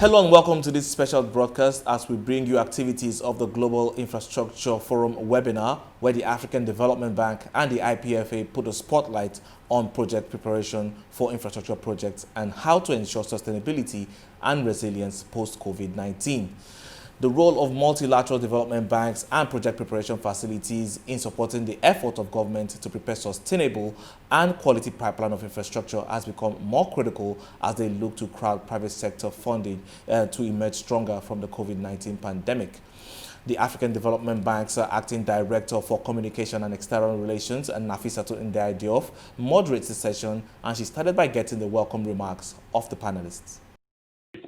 Hello and welcome to this special broadcast as we bring you activities of the Global Infrastructure Forum webinar, where the African Development Bank and the IPFA put a spotlight on project preparation for infrastructure projects and how to ensure sustainability and resilience post-COVID-19. The role of multilateral development banks and project preparation facilities in supporting the effort of government to prepare sustainable and quality pipeline of infrastructure has become more critical as they look to crowd private sector funding to emerge stronger from the COVID-19 pandemic. The African Development Bank's Acting Director for Communication and External Relations, Nafisatu Ndiaye, moderates the session, and she started by getting the welcome remarks of the panelists.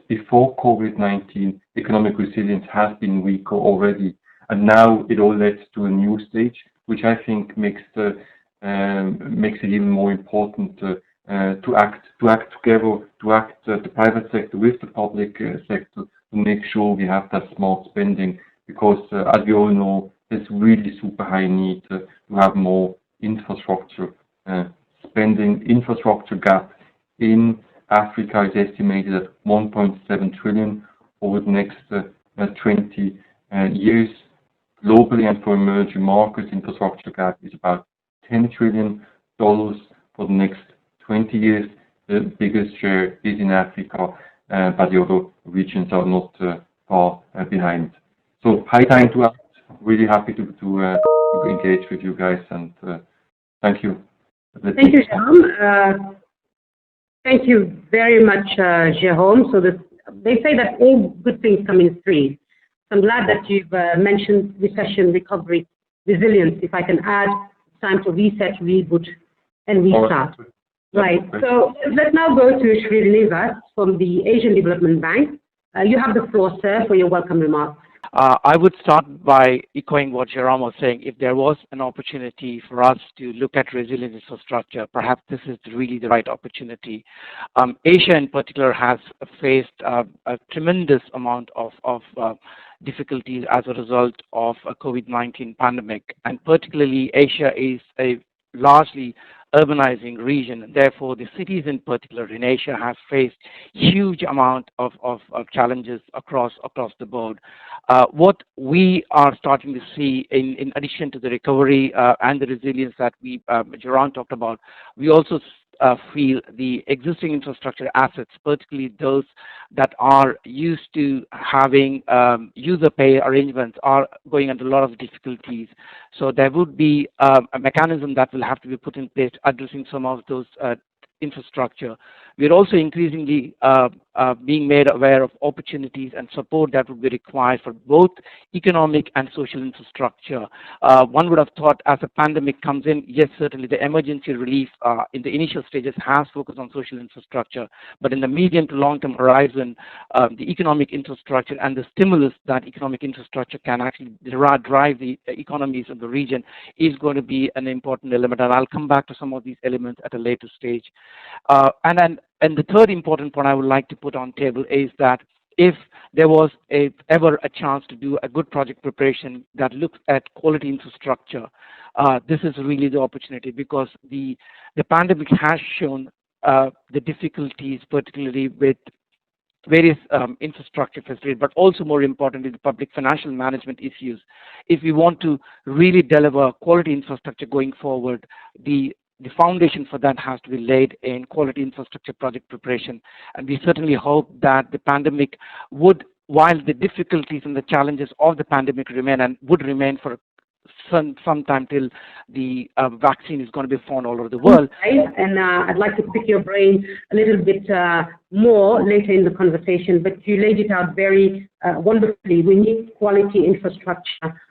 Before COVID-19, economic resilience has been weaker already, and now it all leads to a new stage, which I think makes it even more important to act together, the private sector with the public sector to make sure we have that smart spending, because as we all know, there's really super high need to have more infrastructure spending. Infrastructure gap in Africa is estimated at 1.7 trillion over the next 20 years. Globally and for emerging markets, infrastructure gap is about $10 trillion for the next 20 years. The biggest share is in Africa, but the other regions are not far behind. So high time to act. Really happy to engage with you guys, and thank you. Thank you, Jerome. Thank you very much, Jerome. So they say that all good things come in threes. So I'm glad that you've mentioned recession, recovery, resilience. If I can add, it's time to reset, reboot, and restart. Right. So let's now go to Srinivas from the Asian Development Bank. You have the floor, sir, for your welcome remarks. I would start by echoing what Jerome was saying. If there was an opportunity for us to look at resilient infrastructure, perhaps this is really the right opportunity. Asia in particular has faced a tremendous amount of difficulties as a result of a COVID-19 pandemic, and particularly Asia is a largely urbanizing region. Therefore, the cities in particular in Asia have faced huge amount of challenges across the board. What we are starting to see in addition to the recovery and the resilience that Jerome talked about, we also feel the existing infrastructure assets, particularly those that are used to having user pay arrangements, are going under a lot of difficulties. So there would be a mechanism that will have to be put in place addressing some of those infrastructure. We're also increasingly being made aware of opportunities and support that would be required for both economic and social infrastructure. One would have thought as a pandemic comes in, yes, certainly the emergency relief in the initial stages has focused on social infrastructure, but in the medium to long-term horizon, the economic infrastructure and the stimulus that economic infrastructure can actually drive the economies of the region is going to be an important element, and I'll come back to some of these elements at a later stage. And the third important point I would like to put on table is that if there was ever a chance to do a good project preparation that looks at quality infrastructure, this is really the opportunity, because the pandemic has shown the difficulties, particularly with various infrastructure facilities, but also more importantly, the public financial management issues. If we want to really deliver quality infrastructure going forward, the foundation for that has to be laid in quality infrastructure project preparation. And we certainly hope that the pandemic would, while the difficulties and the challenges of the pandemic remain and would remain for some time till the vaccine is going to be found all over the world. And I'd like to pick your brain a little bit more later in the conversation, but you laid it out very wonderfully. We need quality infrastructure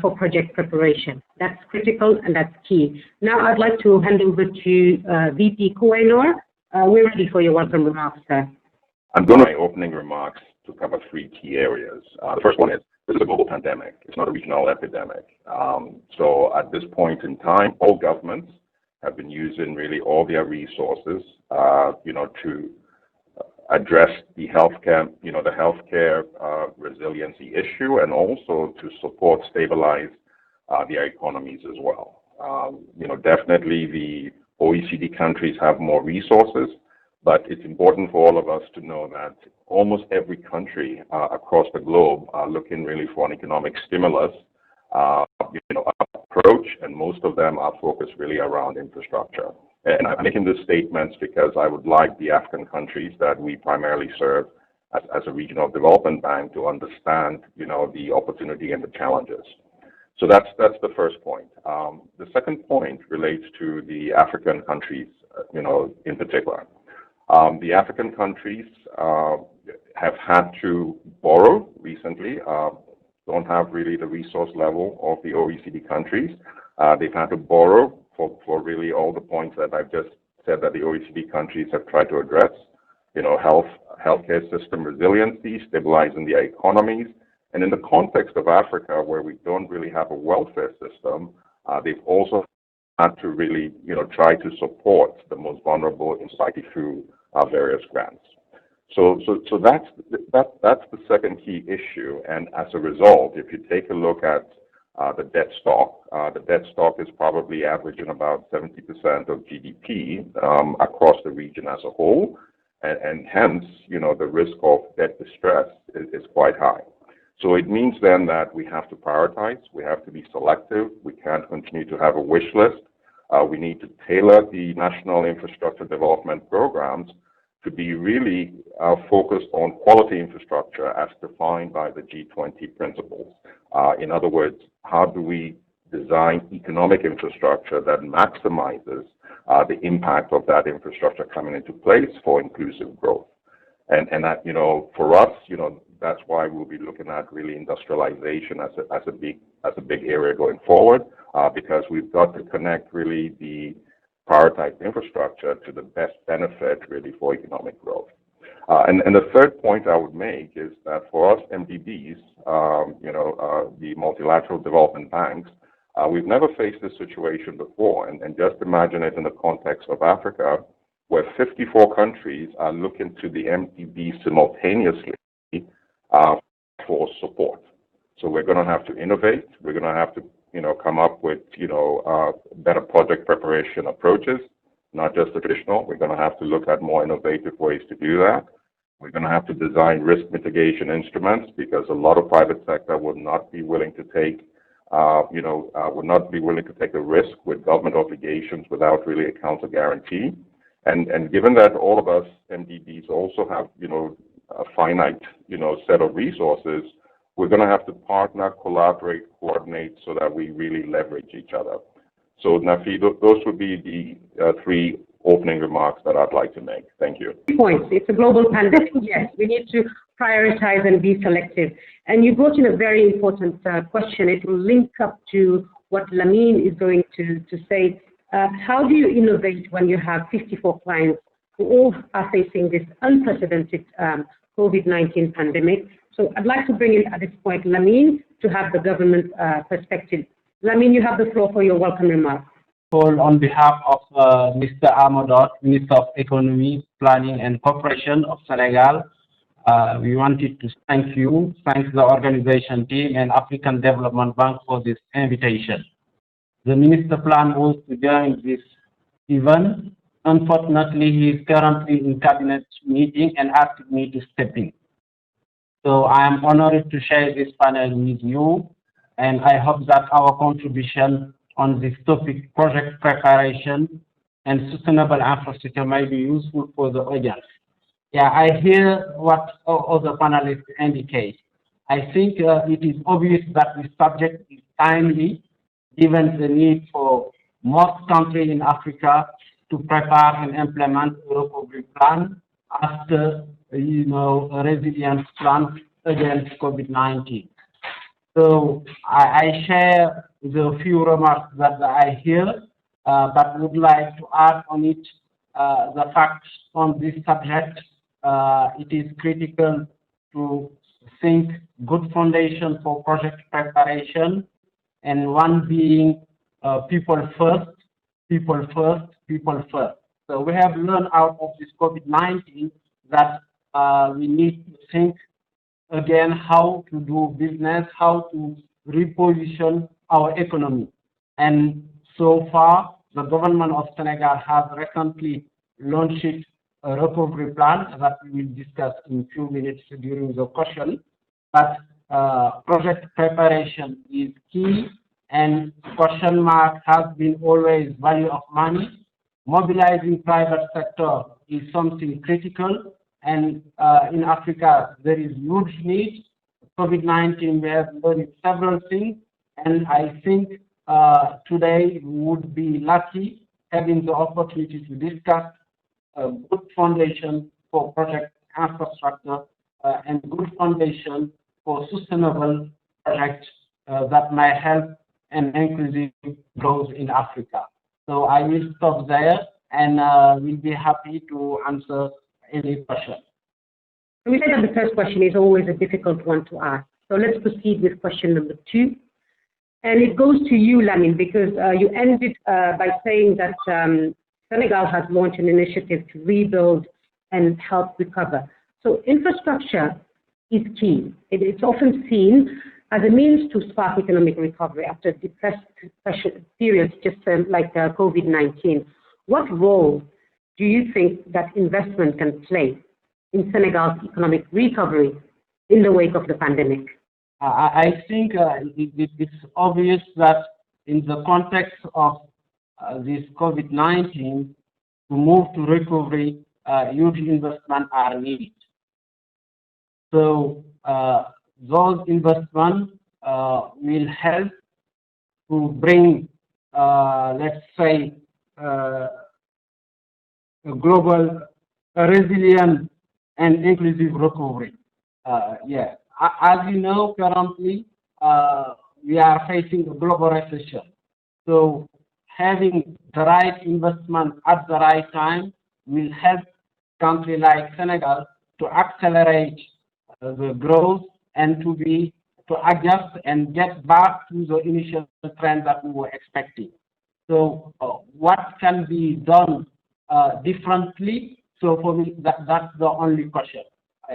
for project preparation. That's critical and that's key. Now I'd like to hand over to VP Kuwainor. We're ready for your welcome remarks, sir. I'm going to my opening remarks to cover three key areas. The first one is, this is a global pandemic. It's not a regional epidemic. So at this point in time, all governments have been using really all their resources, to address the healthcare, resiliency issue, and also to support, stabilize their economies as well. Definitely the OECD countries have more resources, But it's important for all of us to know that almost every country across the globe are looking really for an economic stimulus approach, and most of them are focused really around infrastructure. And I'm making these statements because I would like the African countries that we primarily serve as a regional development bank to understand, the opportunity and the challenges. So that's the first point. The second point relates to the African countries, in particular. The African countries have had to borrow recently, don't have really the resource level of the OECD countries. They've had to borrow for really all the points that I've just said that the OECD countries have tried to address, healthcare system resiliency, stabilizing their economies. And in the context of Africa, where we don't really have a welfare system, they've also had to really, try to support the most vulnerable in society through various grants. So that's the second key issue. And as a result, if you take a look at the debt stock is probably averaging about 70% of GDP across the region as a whole, and hence, the risk of debt distress is quite high. So it means then that we have to prioritize, we have to be selective, we can't continue to have a wish list. We need to tailor the national infrastructure development programs to be really focused on quality infrastructure as defined by the G20 principles. In other words, how do we design economic infrastructure that maximizes the impact of that infrastructure coming into place for inclusive growth? And that, for us, that's why we'll be looking at really industrialization as a big area going forward, because we've got to connect really the prioritized infrastructure to the best benefit really for economic growth. And the third point I would make is that for us MDBs, the multilateral development banks, we've never faced this situation before. And just imagine it in the context of Africa, where 54 countries are looking to the MDB simultaneously for support. So we're going to have to innovate. We're going to have to, come up with, better project preparation approaches, not just the traditional. We're going to have to look at more innovative ways to do that. We're going to have to design risk mitigation instruments, because a lot of private sector would not be willing to take, would not be willing to take a risk with government obligations without really a counter guarantee. And given that all of us MDBs also have, a finite, set of resources, we're going to have to partner, collaborate, coordinate so that we really leverage each other. So, Nafi, those would be the three opening remarks that I'd like to make. Thank you. Points. It's a global pandemic. Yes, we need to prioritize and be selective. And you brought in a very important question. It will link up to what Lamine is going to say. How do you innovate when you have 54 clients who all are facing this unprecedented COVID-19 pandemic? So I'd like to bring in at this point Lamine to have the government perspective. Lamine, you have the floor for your welcome remarks. On behalf of Mr. Amadot, Minister of Economy, Planning and Cooperation of Senegal, we wanted to thank the organization team and African Development Bank for this invitation. The Minister plan was to join this event. Unfortunately, he is currently in cabinet meeting and asked me to step in. So I am honored to share this panel with you, and I hope that our contribution on this topic, project preparation and sustainable infrastructure, may be useful for the audience. Yeah, I hear what other panelists indicate. I think it is obvious that this subject is timely, given the need for most countries in Africa to prepare and implement a recovery plan after, a resilience plan against COVID-19. So I share the few remarks that I hear, but would like to add on it the facts on this subject. It is critical to think good foundation for project preparation, and one being people first, people first, people first. So we have learned out of this COVID-19 that we need to think again how to do business, how to reposition our economy. And so far, the government of Senegal has recently launched recovery plan that we will discuss in a few minutes during the question. But project preparation is key, and question mark has been always value of money. Mobilizing private sector is something critical, and in Africa there is huge need. COVID-19, we have learned several things, and I think today we would be lucky having the opportunity to discuss a good foundation for project infrastructure and good foundation for sustainable projects that might help and inclusive growth in Africa. So I will stop there, and we'll be happy to answer any question. We say that the first question is always a difficult one to ask. So let's proceed with question number 2. And it goes to you, Lamine, because you ended by saying that Senegal has launched an initiative to rebuild and help recover. So infrastructure is key. It's often seen as a means to spark economic recovery after depressed periods just like COVID-19. What role do you think that investment can play in Senegal's economic recovery in the wake of the pandemic? I think it's obvious that in the context of this COVID-19, to move to recovery, huge investments are needed. So those investments will help to bring, let's say, a global, resilient and inclusive recovery. As you know, currently we are facing a global recession. So having the right investment at the right time will help countries like Senegal to accelerate the growth and to adjust and get back to the initial trend that we were expecting. So what can be done differently? So for me, that's the only question.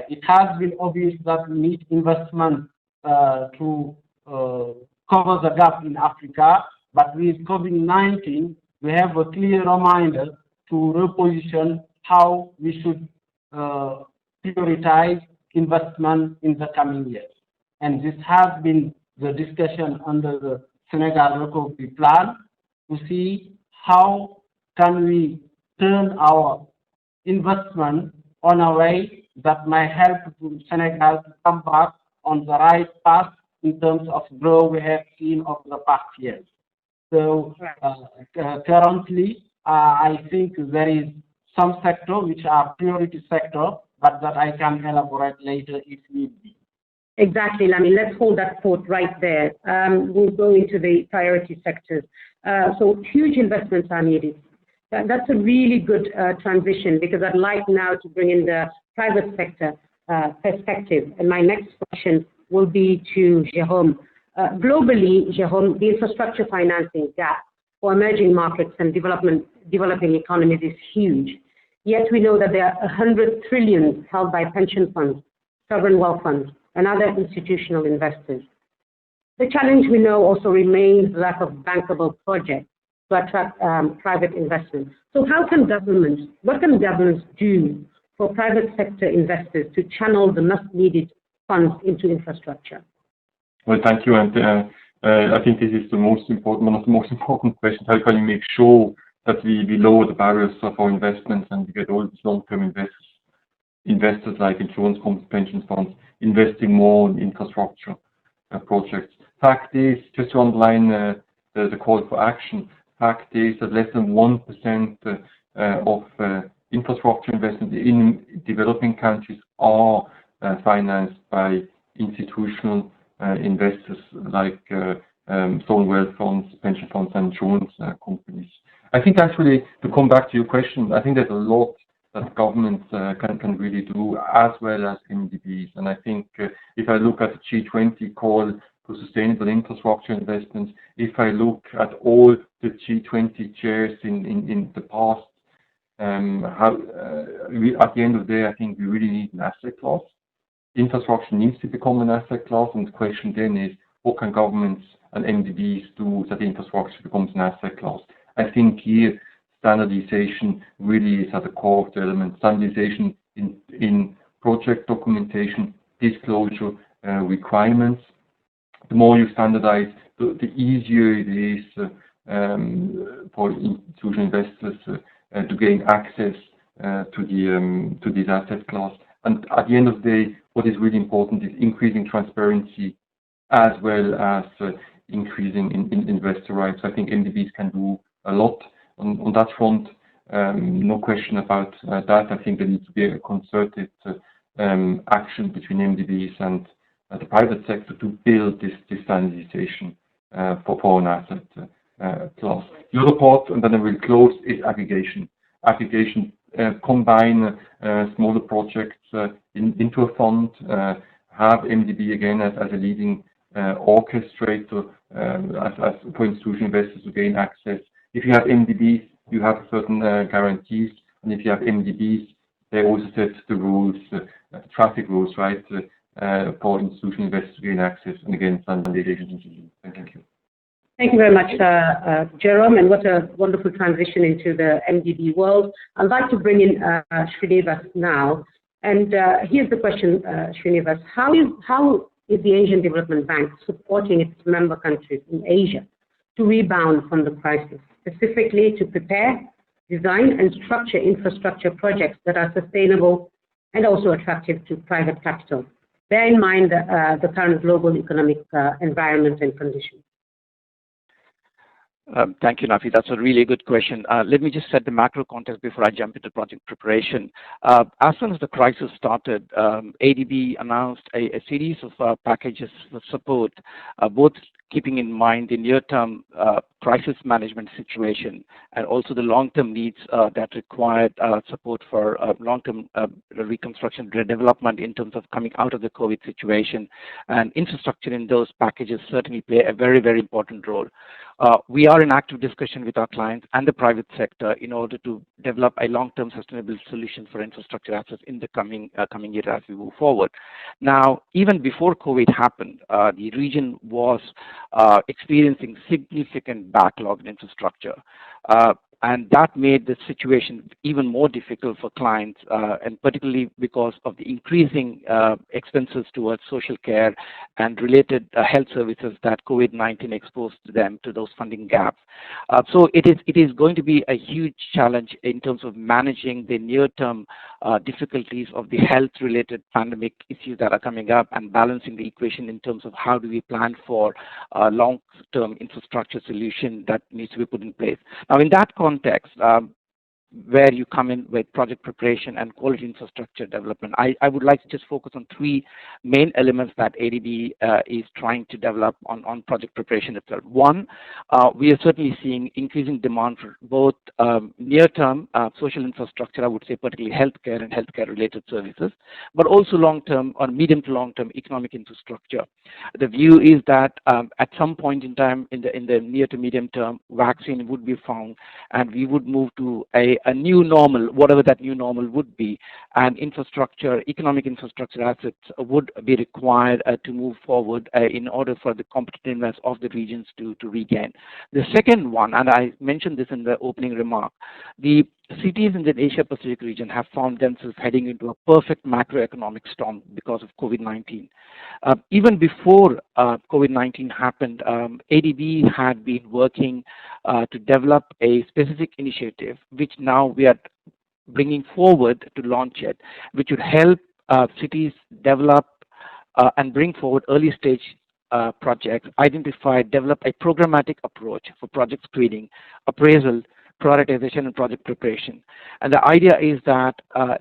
It has been obvious that we need investment to cover the gap in Africa, but with COVID-19, we have a clear reminder to reposition how we should prioritize investment in the coming years. And this has been the discussion under the Senegal Recovery Plan to see how can we turn our investment on a way that might help Senegal to come back on the right path in terms of growth we have seen over the past years. So currently, I think there is some sector which are priority sector, but that I can elaborate later if need be. Exactly, Lamine. Let's hold that thought right there. We'll go into the priority sectors. So huge investments are needed. That's a really good transition, because I'd like now to bring in the private sector perspective. And my next question will be to Jérôme. Globally, Jérôme, the infrastructure financing gap for emerging markets and developing economies is huge. Yet we know that there are 100 trillion held by pension funds, sovereign wealth funds, and other institutional investors. The challenge we know also remains the lack of bankable projects to attract private investment. So what can governments do for private sector investors to channel the much needed funds into infrastructure? Well, thank you. And I think this is one of the most important questions. How can you make sure that we lower the barriers of our investments and we get all these long-term investors like insurance companies, pension funds, investing more in infrastructure projects? Fact is, just to underline the call for action, fact is that less than 1% of infrastructure investment in developing countries are financed by institutional investors like sovereign wealth funds, pension funds, and insurance companies. I think actually, to come back to your question, I think there's a lot that governments can really do, as well as MDBs. And I think if I look at the G20 call for sustainable infrastructure investments, if I look at all the G20 chairs in the past, at the end of the day, I think we really need an asset class. Infrastructure needs to become an asset class, and the question then is, what can governments and MDBs do that infrastructure becomes an asset class? I think here, standardization really is at the core of the element. Standardization in project documentation, disclosure requirements. The more you standardize, the easier it is for institutional investors to gain access to this asset class. And at the end of the day, what is really important is increasing transparency as well as increasing in investor rights. I think MDBs can do a lot on that front. No question about that. I think there needs to be a concerted action between MDBs and the private sector to build this standardization for an asset class. The other part, and then I will close, is aggregation. Aggregation, combine smaller projects into a fund, have MDB again as a leading orchestrator as for institutional investors to gain access. If you have MDBs, you have certain guarantees, and if you have MDBs, they also set the rules, traffic rules, right, for institutional investors to gain access, and again, standardization. Thank you. Thank you very much, Jerome, and what a wonderful transition into the MDB world. I'd like to bring in Srinivas now. And here's the question, Srinivas. How is the Asian Development Bank supporting its member countries in Asia to rebound from the crisis, specifically to prepare, design, and structure infrastructure projects that are sustainable and also attractive to private capital? Bear in mind the current global economic environment and conditions. Thank you, Nafi. That's a really good question. Let me just set the macro context before I jump into project preparation. As soon as the crisis started, ADB announced a series of packages for support, both keeping in mind the near-term crisis management situation and also the long-term needs that required support for long-term reconstruction, redevelopment in terms of coming out of the COVID situation. And infrastructure in those packages certainly play a very, very important role. We are in active discussion with our clients and the private sector in order to develop a long-term sustainable solution for infrastructure assets in the coming year as we move forward. Now, even before COVID happened, the region was experiencing significant backlog in infrastructure. And that made the situation even more difficult for clients, and particularly because of the increasing expenses towards social care and related health services that COVID-19 exposed them to those funding gaps. So it is going to be a huge challenge in terms of managing the near-term difficulties of the health-related pandemic issues that are coming up and balancing the equation in terms of how do we plan for a long-term infrastructure solution that needs to be put in place. Now, in that context, where you come in with project preparation and quality infrastructure development, I would like to just focus on three main elements that ADB is trying to develop on project preparation itself. One, we are certainly seeing increasing demand for both near-term social infrastructure, I would say particularly healthcare and healthcare-related services, but also long-term or medium to long-term economic infrastructure. The view is that at some point in time in the near to medium term, vaccine would be found and we would move to a new normal, whatever that new normal would be, and infrastructure, economic infrastructure assets would be required to move forward in order for the competitiveness of the regions to regain. The second one, and I mentioned this in the opening remark, the cities in the Asia-Pacific region have found themselves heading into a perfect macroeconomic storm because of COVID-19. Even before COVID-19 happened, ADB had been working to develop a specific initiative, which now we are bringing forward to launch it, which would help cities develop and bring forward early stage projects, identify, develop a programmatic approach for project screening, appraisal, prioritization, and project preparation. And the idea is that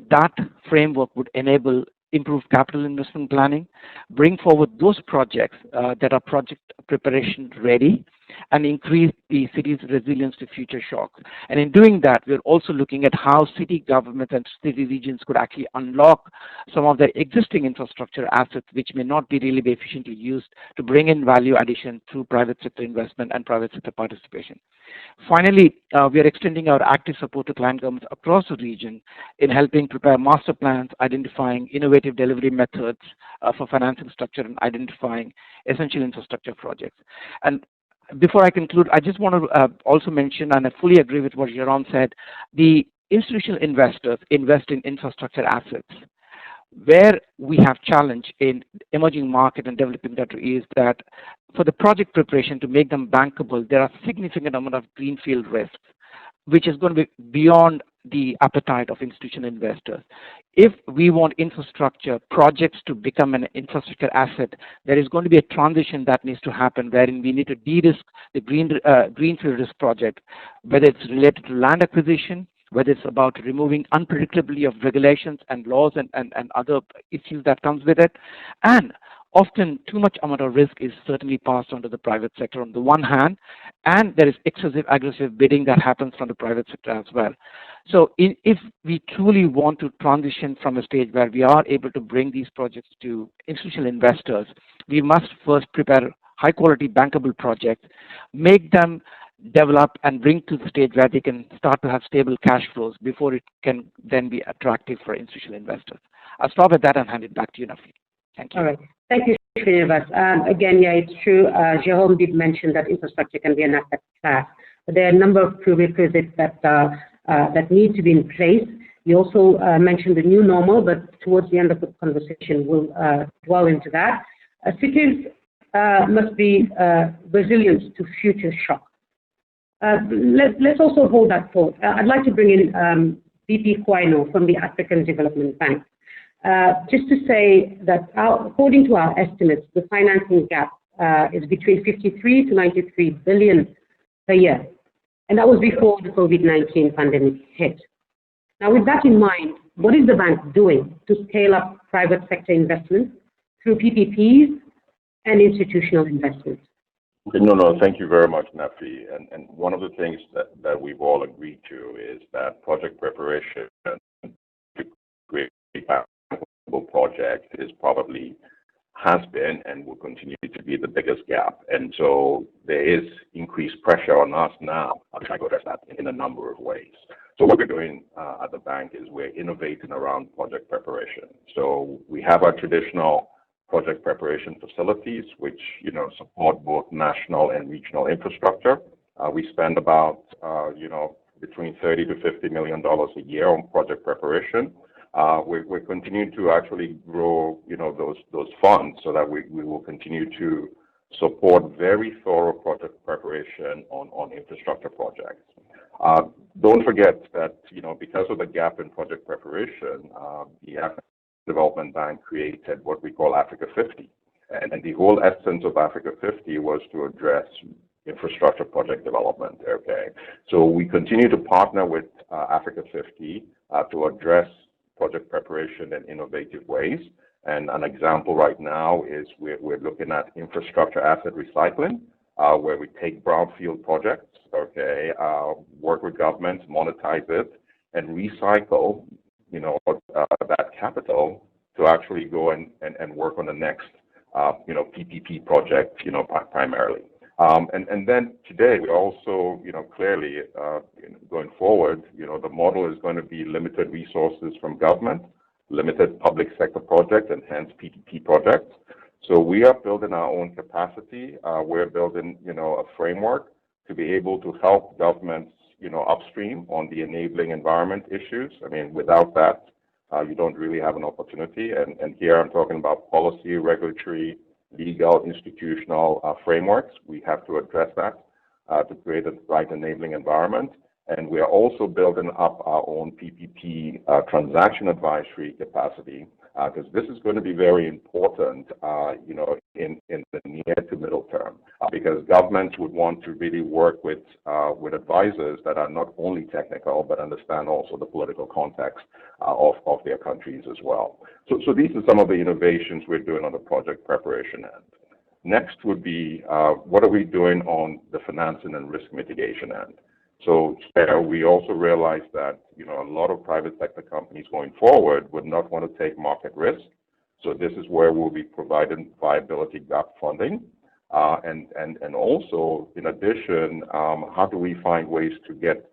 that framework would enable improved capital investment planning, bring forward those projects that are project preparation ready, and increase the city's resilience to future shocks. And in doing that, we're also looking at how city governments and city regions could actually unlock some of their existing infrastructure assets, which may not be really be efficiently used to bring in value addition through private sector investment and private sector participation. Finally, we are extending our active support to client governments across the region in helping prepare master plans, identifying innovative delivery methods for financing structure, and identifying essential infrastructure projects. And before I conclude, I just want to also mention, and I fully agree with what Jerome said, the institutional investors invest in infrastructure assets. Where we have challenge in emerging market and developing country is that for the project preparation to make them bankable, there are significant amount of greenfield risks, which is going to be beyond the appetite of institutional investors. If we want infrastructure projects to become an infrastructure asset, there is going to be a transition that needs to happen wherein we need to de-risk the greenfield risk project, whether it's related to land acquisition, whether it's about removing unpredictability of regulations and laws and other issues that comes with it. And often too much amount of risk is certainly passed on to the private sector on the one hand, and there is excessive aggressive bidding that happens from the private sector as well. So if we truly want to transition from a stage where we are able to bring these projects to institutional investors, we must first prepare high quality bankable projects, make them develop and bring to the stage where they can start to have stable cash flows before it can then be attractive for institutional investors. I'll stop at that and hand it back to you, Nafi. Thank you. All right. Thank you, Srinivas. Again, yeah, it's true. Jerome did mention that infrastructure can be an asset class, but there are a number of prerequisites that need to be in place. You also mentioned the new normal, but towards the end of the conversation, we'll dwell into that. Cities must be resilient to future shocks. Let's also hold that thought. I'd like to bring in VP Kwaino from the African Development Bank. Just to say that according to our estimates, the financing gap is between 53 to 93 billion per year. And that was before the COVID-19 pandemic hit. Now, with that in mind, what is the bank doing to scale up private sector investments through PPPs and institutional investments? No, thank you very much, Nafi. And one of the things that we've all agreed to is that project preparation to create a bankable project has been and will continue to be the biggest gap. And so there is increased pressure on us now. I'll try to address that in a number of ways. So what we're doing at the bank is we're innovating around project preparation. So we have our traditional project preparation facilities, which support both national and regional infrastructure. We spend about between $30 to $50 million a year on project preparation. We're continuing to actually grow those funds so that we will continue to support very thorough project preparation on infrastructure projects. Don't forget that because of the gap in project preparation, the African Development Bank created what we call Africa 50. And the whole essence of Africa 50 was to address infrastructure project development, okay? So we continue to partner with Africa 50 to address project preparation in innovative ways. And an example right now is we're looking at infrastructure asset recycling, where we take brownfield projects, okay, work with governments, monetize it, and recycle that capital to actually go and work on the next, PPP project, primarily. And then today, we also, clearly, going forward, the model is going to be limited resources from government, limited public sector projects, and hence PPP projects. So we are building our own capacity. We're building, a framework to be able to help governments, upstream on the enabling environment issues. I mean, without that, you don't really have an opportunity. And here I'm talking about policy, regulatory, legal, institutional frameworks. We have to address that to create a right enabling environment. And we are also building up our own PPP transaction advisory capacity because this is going to be very important, in the near to middle term, because governments would want to really work with advisors that are not only technical but understand also the political context of their countries as well. So these are some of the innovations we're doing on the project preparation end. Next would be what are we doing on the financing and risk mitigation end? So we also realized that a lot of private sector companies going forward would not want to take market risk. So this is where we'll be providing viability gap funding, and also in addition, how do we find ways to get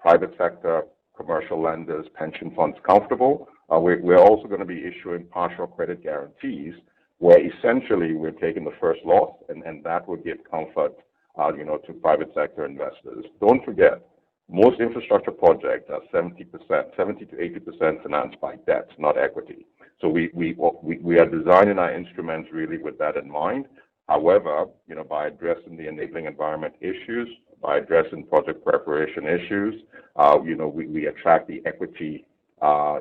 private sector, commercial lenders, pension funds comfortable? We're also going to be issuing partial credit guarantees, where essentially we're taking the first loss, and that would give comfort, to private sector investors. Don't forget, most infrastructure projects are 70% to 80% financed by debt, not equity. So we are designing our instruments really with that in mind. However, by addressing the enabling environment issues, by addressing project preparation issues, we attract the equity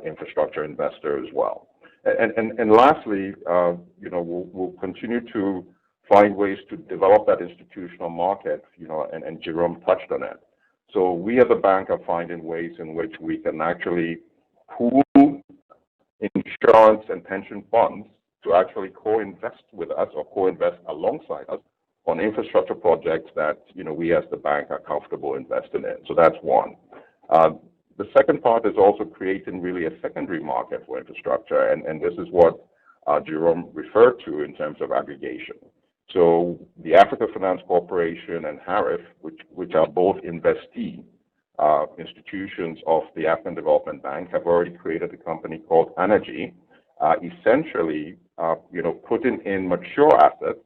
infrastructure investor as well. And lastly, we'll continue to find ways to develop that institutional market, and Jerome touched on it. So we as a bank are finding ways in which we can actually pool insurance and pension funds to actually co-invest with us or co-invest alongside us on infrastructure projects that, we as the bank are comfortable investing in. So that's one. The second part is also creating really a secondary market for infrastructure, and this is what Jerome referred to in terms of aggregation. So the Africa Finance Corporation and HARIF, which are both investee institutions of the African Development Bank, have already created a company called Energy, essentially, putting in mature assets,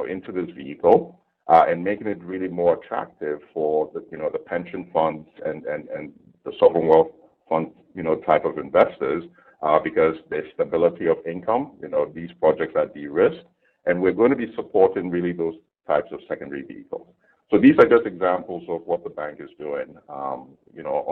into this vehicle, and making it really more attractive for the pension funds and the sovereign wealth fund, type of investors, because there's stability of income. These projects are de-risked, and we're going to be supporting really those types of secondary vehicles. So these are just examples of what the bank is doing, on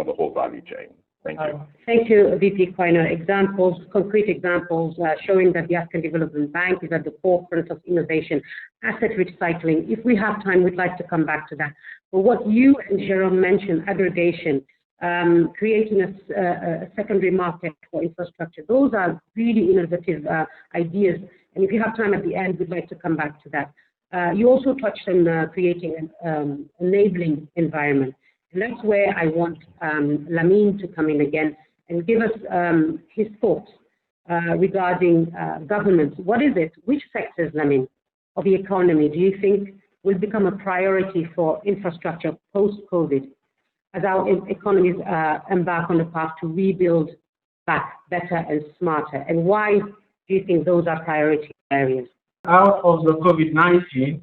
the whole value chain. Thank you. Thank you, VP Quainer. Examples, concrete examples, showing that the African Development Bank is at the forefront of innovation, asset recycling. If we have time, we'd like to come back to that. But what you and Jerome mentioned, aggregation, creating a secondary market for infrastructure, those are really innovative ideas. And if you have time at the end, we'd like to come back to that. You also touched on creating an enabling environment. And that's where I want Lamine to come in again and give us his thoughts regarding government. What is it? Which sectors, Lamine, of the economy do you think will become a priority for infrastructure post-COVID as our economies embark on the path to rebuild back better and smarter? And why do you think those are priority areas? Out of the COVID-19,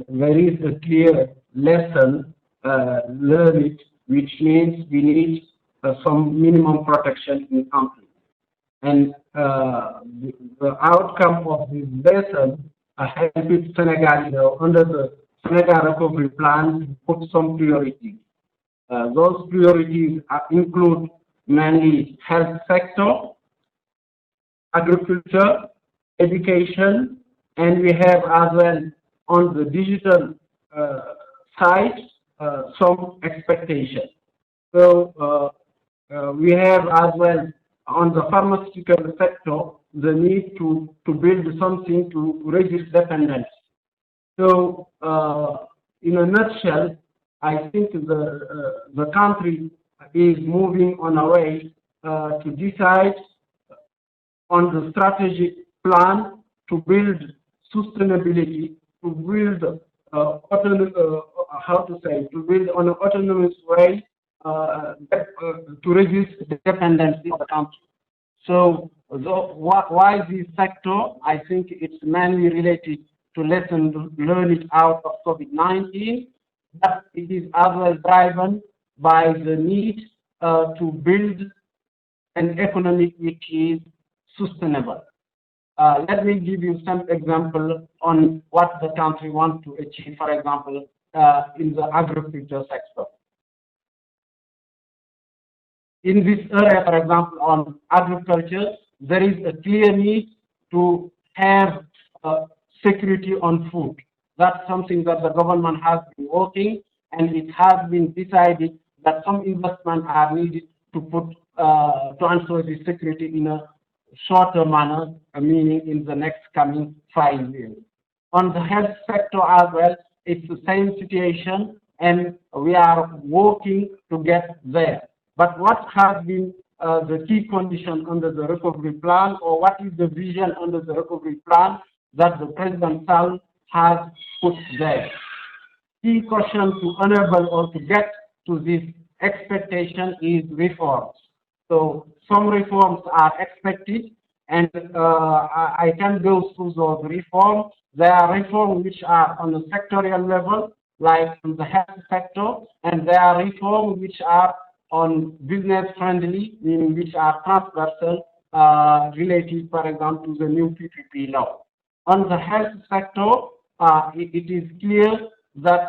there is a clear lesson learned, which means we need some minimum protection in the country. And the outcome of this lesson helped Senegal, under the Senegal Recovery Plan, put some priorities. Those priorities include mainly health sector, agriculture, education, and we have as well on the digital side some expectation. So we have as well on the pharmaceutical sector the need to build something to reduce dependence. So in a nutshell, I think the country is moving on a way to decide on the strategic plan to build sustainability, to build to build on an autonomous way to reduce the dependency of the country. So why this sector? I think it's mainly related to lessons learned out of COVID-19, but it is as well driven by the need to build an economy which is sustainable. Let me give you some example on what the country wants to achieve, for example, in the agriculture sector. In this area, for example, on agriculture, there is a clear need to have security on food. That's something that the government has been working, and it has been decided that some investments are needed to put to ensure the security in a shorter manner, meaning in the next coming 5 years. On the health sector as well, it's the same situation, and we are working to get there. But what has been the key condition under the recovery plan, or what is the vision under the recovery plan that the President Sall has put there? Key question to enable or to get to this expectation is reforms. So some reforms are expected, And I can go through those reforms. There are reforms which are on the sectorial level, like in the health sector, and there are reforms which are on business friendly, meaning which are transversal, related, for example, to the new PPP law. On the health sector, it is clear that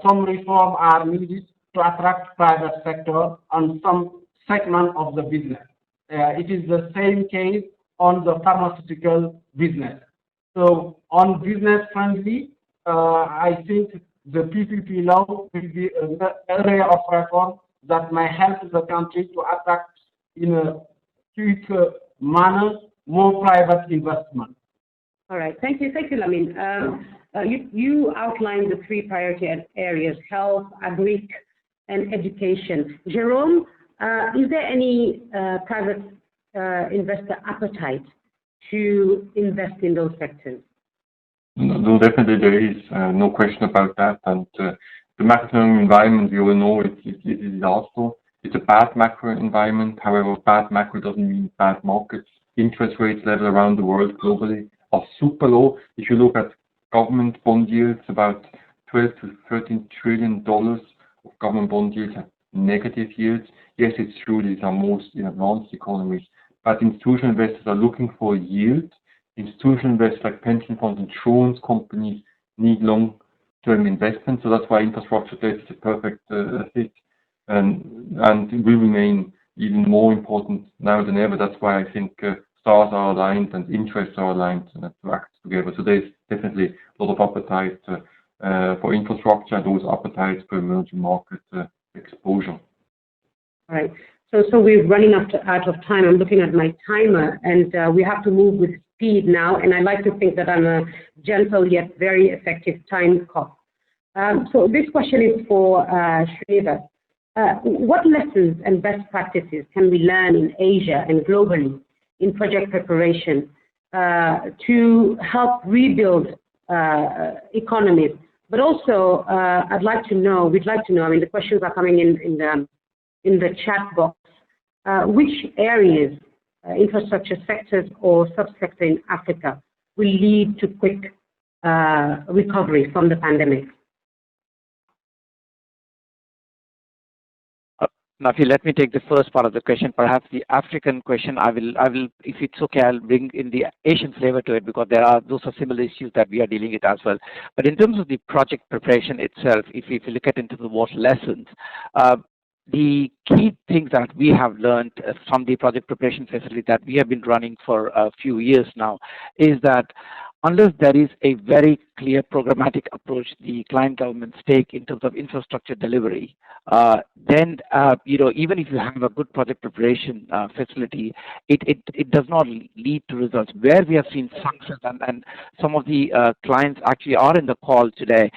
some reforms are needed to attract private sector on some segment of the business. It is the same case on the pharmaceutical business. So on business friendly, I think the PPP law will be an area of reform that might help the country to attract in a quick manner more private investment. All right, thank you, Lamin. You outlined the three priority areas: health, agri, and education. Jerome, is there any private investor appetite to invest in those sectors? No, definitely there is no question about that. And the macroeconomic environment, we all know it is also, it's a bad macro environment. However, bad macro doesn't mean bad markets. Interest rates level around the world globally are super low. If you look at government bond yields, about $12 to $13 trillion of government bond yields have negative yields. Yes, it's true these are most in advanced economies, but institutional investors are looking for yield. Institutional investors like pension funds, insurance companies need long-term investment, so that's why infrastructure debt is a perfect fit, and it will remain even more important now than ever. That's why I think stars are aligned and interests are aligned to act together. So there's definitely a lot of appetite for infrastructure and those appetites for emerging market exposure. All right. So we're running out of time. I'm looking at my timer, and we have to move with speed now. And I like to think that I'm a gentle yet very effective time cop. So this question is for Srinivas. What lessons and best practices can we learn in Asia and globally in project preparation to help rebuild economies? But also, we'd like to know, I mean, the questions are coming in the chat box. Which areas, infrastructure sectors or subsector in Africa will lead to quick recovery from the pandemic? Nafi, let me take the first part of the question. Perhaps the African question, I will, if it's okay, I'll bring in the Asian flavor to it, because those are similar issues that we are dealing with as well. But in terms of the project preparation itself, if you look at into the what lessons, the key things that we have learned from the project preparation facility that we have been running for a few years now is that unless there is a very clear programmatic approach the client governments take in terms of infrastructure delivery, then even if you have a good project preparation facility, it does not lead to results. Where we have seen success, and some of the clients actually are in the call today,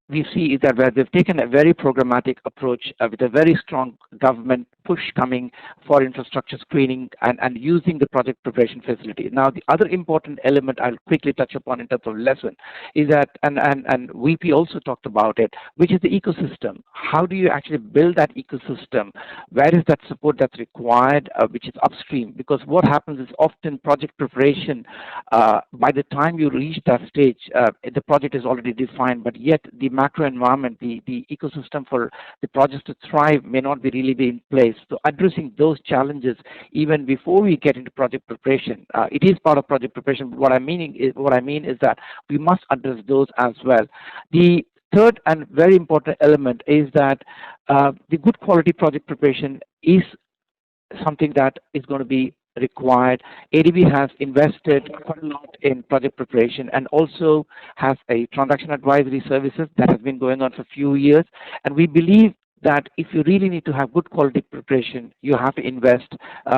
we see is that where they've taken a very programmatic approach with a very strong government push coming for infrastructure screening and using the project preparation facility. Now, the other important element I'll quickly touch upon in terms of lesson is that, and VP also talked about it, which is the ecosystem. How do you actually build that ecosystem? Where is that support that's required, which is upstream? Because what happens is often project preparation, by the time you reach that stage, the project is already defined, but yet the macro environment, the ecosystem for the projects to thrive may not really be in place. So addressing those challenges even before we get into project preparation, it is part of project preparation. What I mean is that we must address those as well. The third and very important element is that the good quality project preparation is something that is going to be required. ADB has invested quite a lot in project preparation and also has a transaction advisory services that has been going on for a few years. And we believe that if you really need to have good quality preparation, you have to invest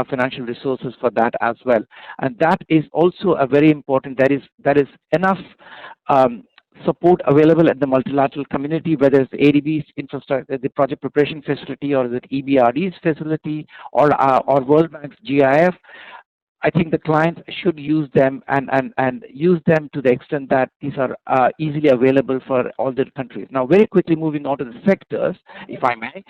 financial resources for that as well. And that is also a very important, there is enough support available at the multilateral community, whether it's ADB's infrastructure, the project preparation facility, or the EBRD's facility, or World Bank's GIF. I think the clients should use them and use them to the extent that these are easily available for all the countries. Now, very quickly moving on to the sectors, if I may.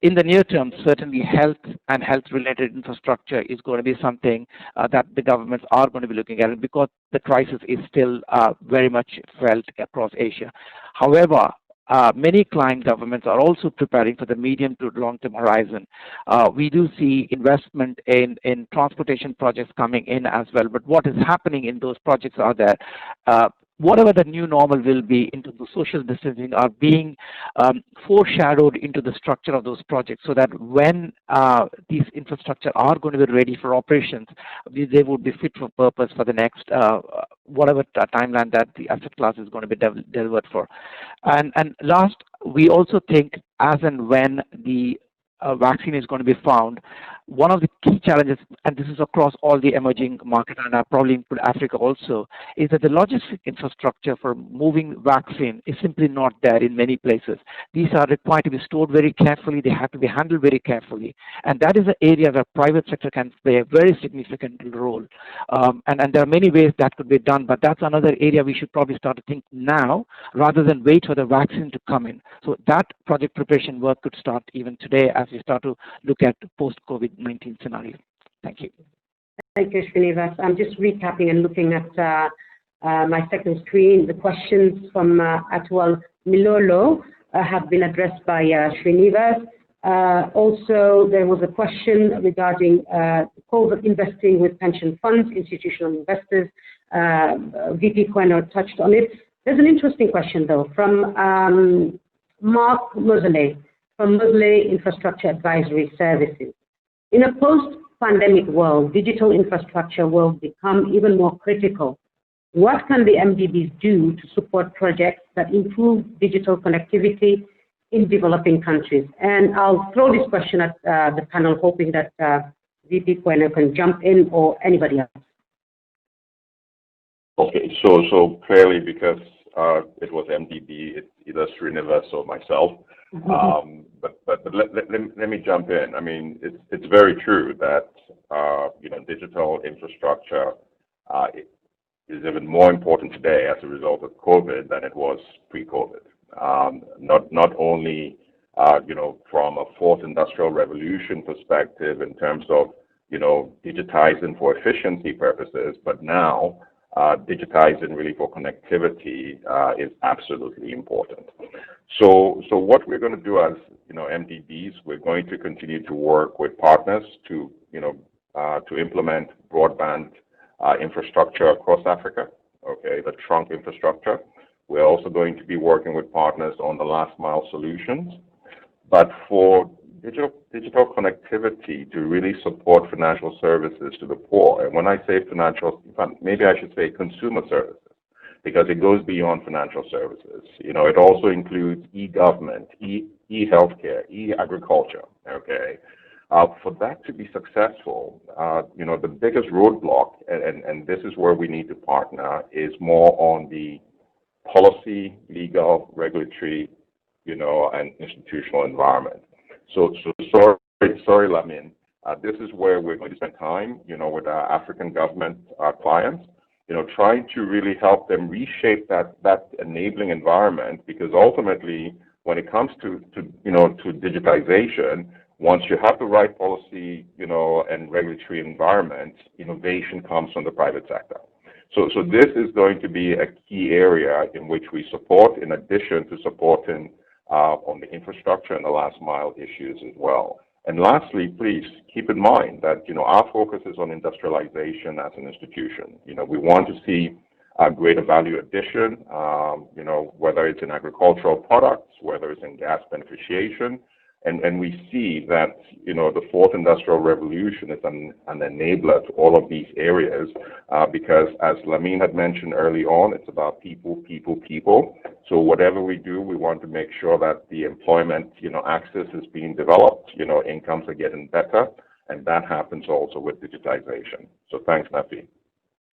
in the near term, certainly health and health-related infrastructure is going to be something that the governments are going to be looking at because the crisis is still very much felt across Asia. However, many client governments are also preparing for the medium to long-term horizon. We do see investment in transportation projects coming in as well, but what is happening in those projects are that whatever the new normal will be into the social distancing are being foreshadowed into the structure of those projects so that when these infrastructure are going to be ready for operations, they would be fit for purpose for the next whatever timeline that the asset class is going to be delivered for. And last, we also think as and when the vaccine is going to be found, one of the key challenges, and this is across all the emerging markets, and I probably include Africa also, is that the logistic infrastructure for moving vaccine is simply not there in many places. These are required to be stored very carefully. They have to be handled very carefully. And that is an area where private sector can play a very significant role. And there are many ways that could be done, but that's another area we should probably start to think now rather than wait for the vaccine to come in. So that project preparation work could start even today as we start to look at post-COVID-19 scenario. Thank you. Thank you, Srinivas. I'm just recapping and looking at my second screen. The questions from Atwal Milolo have been addressed by Srinivas. Also, there was a question regarding COVID investing with pension funds, institutional investors. VP Queno touched on it. There's an interesting question, though, from Mark Mosley from Mosley Infrastructure Advisory Services. In a post-pandemic world, digital infrastructure will become even more critical. What can the MDBs do to support projects that improve digital connectivity in developing countries? And I'll throw this question at the panel, hoping that VP Queno can jump in or anybody else. Okay, so clearly because it was MDB, it's either Srinivas or myself. But let me jump in. I mean, it's very true that digital infrastructure is even more important today as a result of COVID than it was pre-COVID. Not only from a fourth industrial revolution perspective in terms of digitizing for efficiency purposes, but now digitizing really for connectivity is absolutely important. So what we're going to do as MDBs, we're going to continue to work with partners to implement broadband infrastructure across Africa. Okay, the trunk infrastructure. We're also going to be working with partners on the last mile solutions. But for digital connectivity to really support financial services to the poor, and when I say financial, maybe I should say consumer services, because it goes beyond financial services. It also includes e-government, e-healthcare, e-agriculture. Okay, for that to be successful, the biggest roadblock, and this is where we need to partner, is more on the policy, legal, regulatory, and institutional environment. So sorry, Lamin. This is where we're going to spend time, with our African government clients, trying to really help them reshape that enabling environment, because ultimately, when it comes to digitization, once you have the right policy, and regulatory environment, innovation comes from the private sector. So this is going to be a key area in which we support, in addition to supporting on the infrastructure and the last mile issues as well. And lastly, please keep in mind that our focus is on industrialization as an institution. We want to see a greater value addition, whether it's in agricultural products, whether it's in gas beneficiation. And we see that, the fourth industrial revolution is an enabler to all of these areas, because as Lamin had mentioned early on, it's about people, people, people. So whatever we do, we want to make sure that the employment, access is being developed, incomes are getting better, and that happens also with digitization. So thanks, Nafi.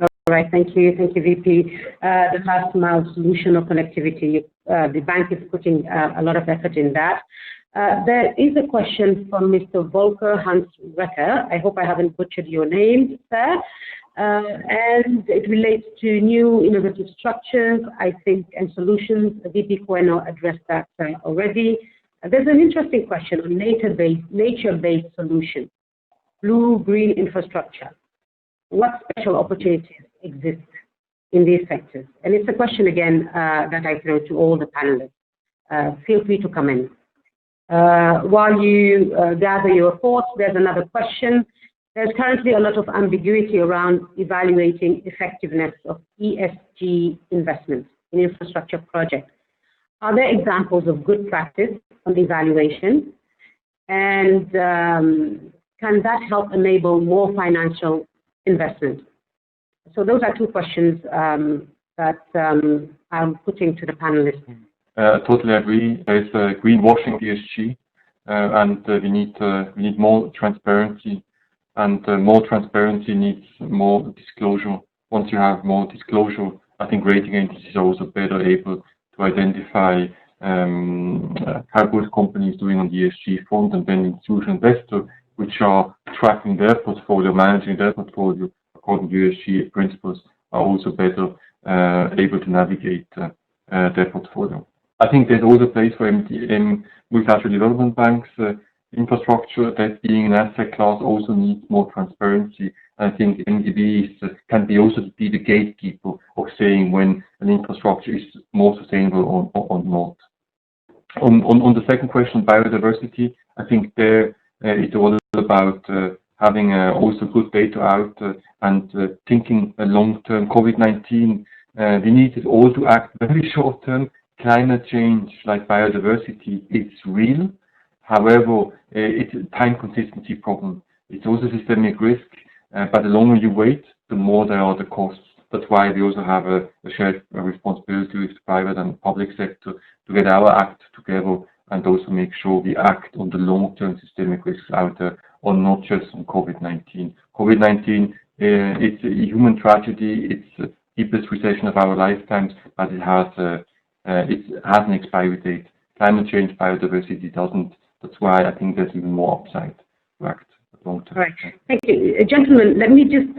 All right, thank you, VP. The last mile solution of connectivity, the bank is putting a lot of effort in that. There is a question from Mr. Volker Hans Recker. I hope I haven't butchered your name, sir. And it relates to new innovative structures, I think, and solutions. VP Queno addressed that already. There's an interesting question on nature-based solutions, blue-green infrastructure. What special opportunities exist in these sectors? And it's a question, again, that I throw to all the panelists. Feel free to come in. While you gather your thoughts, there's another question. There's currently a lot of ambiguity around evaluating effectiveness of ESG investments in infrastructure projects. Are there examples of good practice on the evaluation? And can that help enable more financial investment? So those are two questions that I'm putting to the panelists. I totally agree. There's greenwashing ESG, and we need more transparency, and more transparency needs more disclosure. Once you have more disclosure, I think rating agencies are also better able to identify how good companies doing on the ESG front, and then institutional investors, which are tracking their portfolio, managing their portfolio according to ESG principles, are also better able to navigate their portfolio. I think there's also a place for multilateral development banks. Infrastructure, that being an asset class, also needs more transparency. I think AfDB can also be the gatekeeper of saying when an infrastructure is more sustainable or not. On the second question, biodiversity, I think there it's all about having also good data out and thinking long-term. COVID-19, we needed all to act very short-term. Climate change, like biodiversity, it's real. However, it's a time consistency problem. It's also systemic risk, but the longer you wait, the more there are the costs. That's why we also have a shared responsibility with the private and public sector to get our act together and also make sure we act on the long-term systemic risks out there, or not just on COVID-19. COVID-19, it's a human tragedy. It's the deepest recession of our lifetimes, but it has an expiry date. Climate change, biodiversity doesn't. That's why I think there's even more upside to act long term. Right. Thank you. Gentlemen, let me just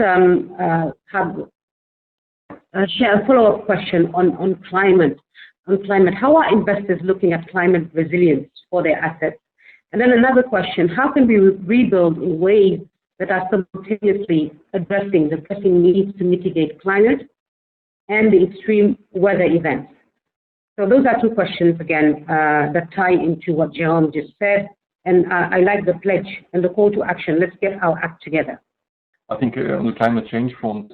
share a follow-up question on climate. How are investors looking at climate resilience for their assets? And then another question, how can we rebuild in ways that are simultaneously addressing the pressing needs to mitigate climate and the extreme weather events? So those are two questions, again, that tie into what Jerome just said. And I like the pledge and the call to action. Let's get our act together. I think on the climate change front,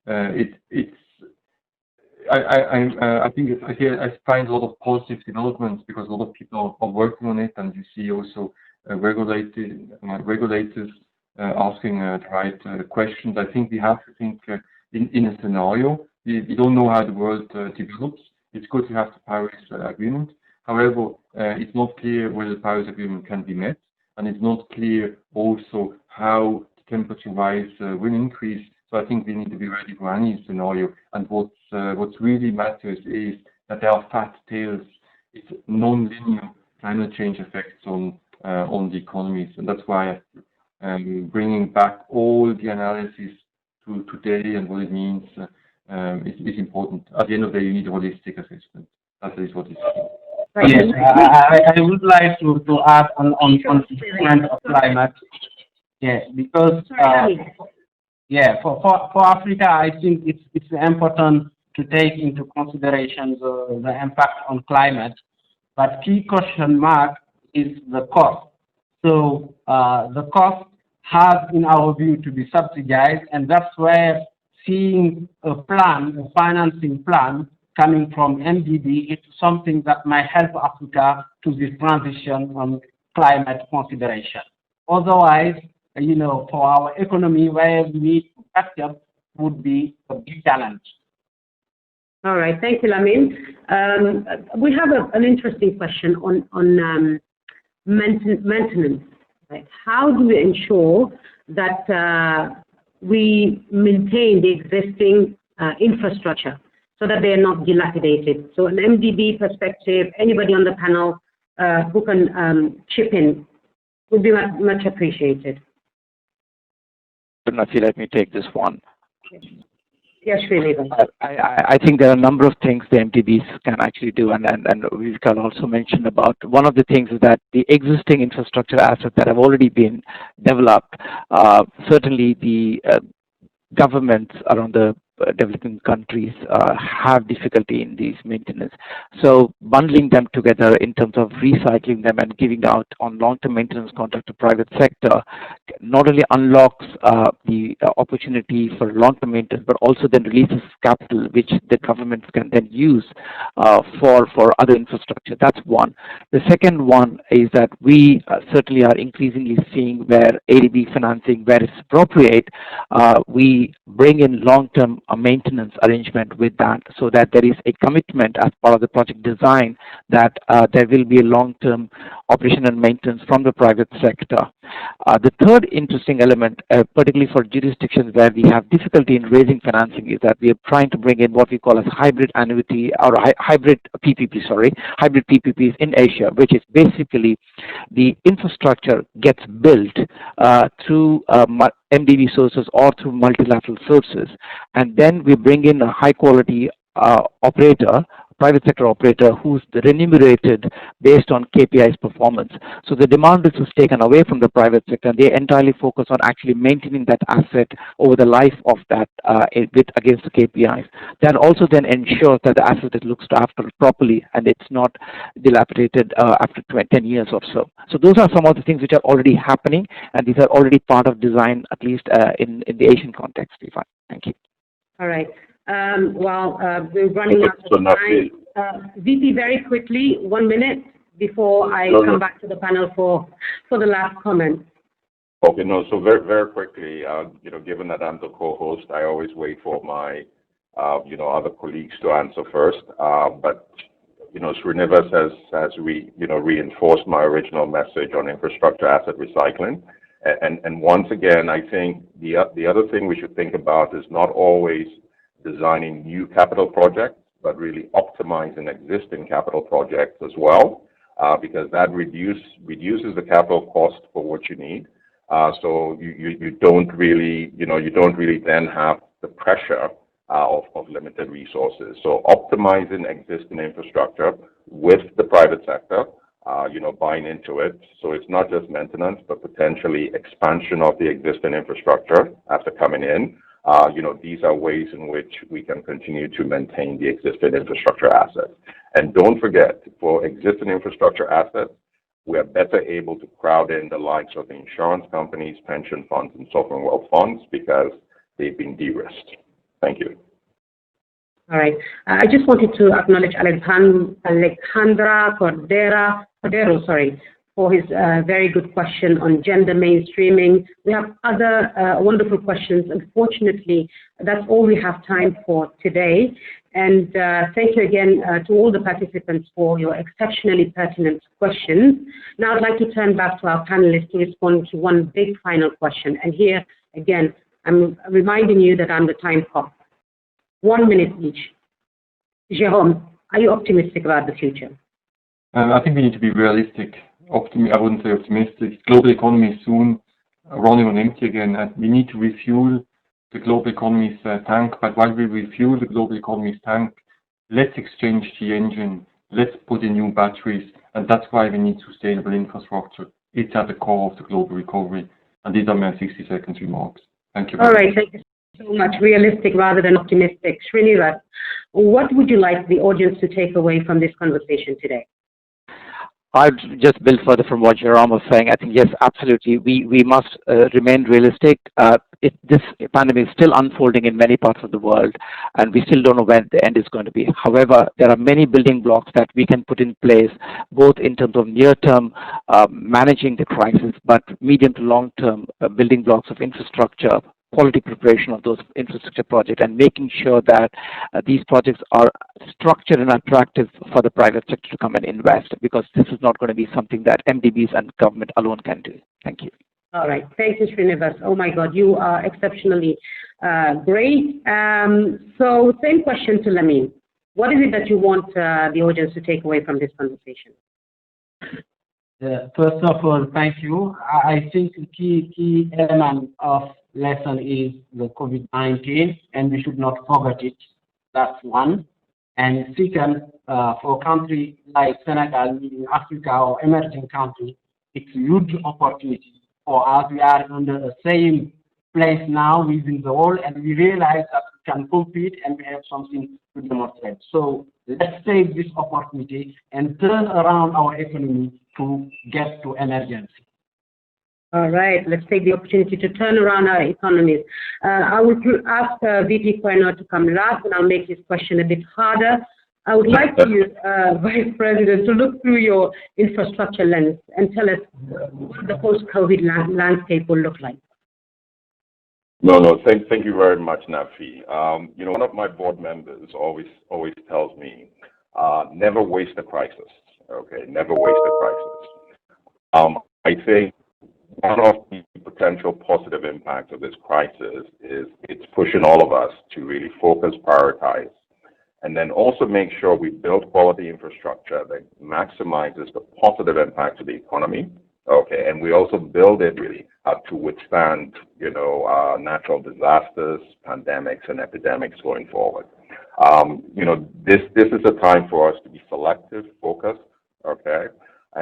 I find a lot of positive developments because a lot of people are working on it, and you see also regulators asking the right questions. I think we have to think in a scenario. We don't know how the world develops. It's good to have the Paris Agreement. However, it's not clear whether the Paris Agreement can be met, and it's not clear also how the temperature rise will increase. So I think we need to be ready for any scenario. And what's really matters is that there are fat tails. It's non-linear climate change effects on the economies, and that's why bringing back all the analysis to today and what it means is important. At the end of the day, you need a holistic assessment. That is what it's for. Right. Yes, I would like to add on the point of climate. Yeah, because for Africa, I think it's important to take into consideration the impact on climate. But key question mark is the cost. So the cost has, in our view, to be subsidized, and that's where seeing a financing plan coming from AfDB is something that might help Africa to this transition on climate consideration. Otherwise, for our economy, where we need to catch up would be a big challenge. All right, thank you, Lamin. We have an interesting question on maintenance. Right? How do we ensure that we maintain the existing infrastructure so that they are not dilapidated? So an AfDB perspective, anybody on the panel who can chip in would be much appreciated. Nafi, let me take this one. Yes, Srinivas. I think there are a number of things the MDBs can actually do, and we can also mention about one of the things is that the existing infrastructure assets that have already been developed, certainly the governments around the developing countries have difficulty in these maintenance. So bundling them together in terms of recycling them and giving out on long-term maintenance contract to private sector not only unlocks the opportunity for long-term maintenance, but also then releases capital which the governments can then use for other infrastructure. That's one. The second one is that we certainly are increasingly seeing where ADB financing, where it's appropriate, we bring in long-term maintenance arrangement with that, so that there is a commitment as part of the project design that there will be a long-term operation and maintenance from the private sector. The third interesting element, particularly for jurisdictions where we have difficulty in raising financing, is that we are trying to bring in what we call as hybrid annuity or hybrid PPPs in Asia, which is basically the infrastructure gets built through MDB sources or through multilateral sources, and then we bring in a high quality operator, private sector operator, who's remunerated based on KPIs performance. So the demand risk is taken away from the private sector, and they entirely focus on actually maintaining that asset over the life of that against the KPIs. That also then ensures that the asset is looked after properly and it's not dilapidated after 10 years or so. So those are some of the things which are already happening, and these are already part of design, at least in the Asian context, we find. Thank you. All right. We're running out of time. VP, very quickly, 1 minute before I come back to the panel for the last comment. Okay, no, so very, very quickly, given that I'm the co-host, I always wait for my, other colleagues to answer first. But Srinivas has reinforced my original message on infrastructure asset recycling. And once again, I think the other thing we should think about is not always designing new capital projects, but really optimizing existing capital projects as well, because that reduces the capital cost for what you need. So you don't really then have the pressure of limited resources. So optimizing existing infrastructure with the private sector, buying into it. So it's not just maintenance, but potentially expansion of the existing infrastructure after coming in. These are ways in which we can continue to maintain the existing infrastructure assets. And don't forget, for existing infrastructure assets, we are better able to crowd in the likes of the insurance companies, pension funds, and sovereign wealth funds because they've been de-risked. Thank you. All right. I just wanted to acknowledge Alejandra Cordero, for his very good question on gender mainstreaming. We have other wonderful questions. Unfortunately, that's all we have time for today. And thank you again to all the participants for your exceptionally pertinent questions. Now I'd like to turn back to our panelists to respond to one big final question. And here, again, I'm reminding you that I'm the time cop. 1 minute each. Jérôme, are you optimistic about the future? I think we need to be realistic. I wouldn't say optimistic. Global economy is soon running on empty again, and we need to refuel the global economy's tank. But while we refuel the global economy's tank, let's exchange the engine. Let's put in new batteries, and that's why we need sustainable infrastructure. It's at the core of the global recovery. And these are my 60 seconds remarks. Thank you. All right, thank you so much. Realistic rather than optimistic. Srinivas, what would you like the audience to take away from this conversation today? I'd just build further from what Jérôme was saying. I think, yes, absolutely. We must remain realistic. This pandemic is still unfolding in many parts of the world, and we still don't know when the end is going to be. However, there are many building blocks that we can put in place, both in terms of near-term managing the crisis, but medium to long-term building blocks of infrastructure, quality preparation of those infrastructure projects, and making sure that these projects are structured and attractive for the private sector to come and invest, because this is not going to be something that MDBs and government alone can do. Thank you. All right. Thank you, Srinivas. Oh, my God, you are exceptionally great. So same question to Lamine. What is it that you want the audience to take away from this conversation? First of all, thank you. I think the key element of lesson is the COVID-19, and we should not forget it. That's one. And second, for a country like Senegal, in Africa or emerging country, it's a huge opportunity for us. We are under the same place now within the world, and we realize that we can compete and we have something to demonstrate. So let's take this opportunity and turn around our economy to get to emergency. All right, let's take the opportunity to turn around our economies. I would ask VP Quaino to come last, and I'll make his question a bit harder. I would like you, Vice President, to look through your infrastructure lens and tell us what the post-COVID landscape will look like. No, thank you very much, Nafi. One of my board members always tells me, never waste a crisis. Okay, never waste a crisis. I think one of the potential positive impacts of this crisis is it's pushing all of us to really focus, prioritize, and then also make sure we build quality infrastructure that maximizes the positive impact of the economy. Okay, and we also build it really to withstand, natural disasters, pandemics, and epidemics going forward. This is a time for us to be selective, focused. Okay,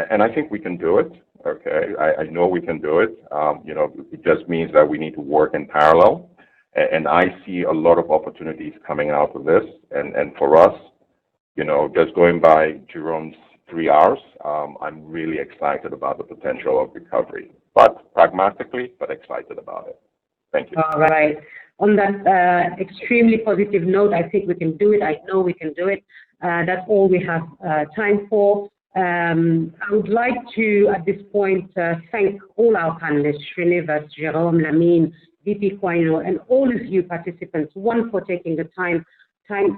and I think we can do it. Okay, I know we can do it. It just means that we need to work in parallel, and I see a lot of opportunities coming out of this. And for us, just going by Jerome's 3 hours, I'm really excited about the potential of recovery, but pragmatically, but excited about it. Thank you. All right. On that extremely positive note, I think we can do it. I know we can do it. That's all we have time for. I would like to, at this point, thank all our panelists, Srinivas, Jerome, Lamine, VP Quaino, and all of you participants, one, for taking the time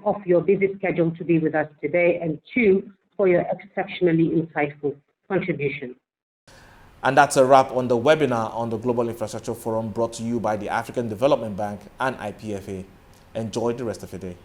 off your busy schedule to be with us today, and two, for your exceptionally insightful contribution. And that's a wrap on the webinar on the Global Infrastructure Forum, brought to you by the African Development Bank and IPFA. Enjoy the rest of your day.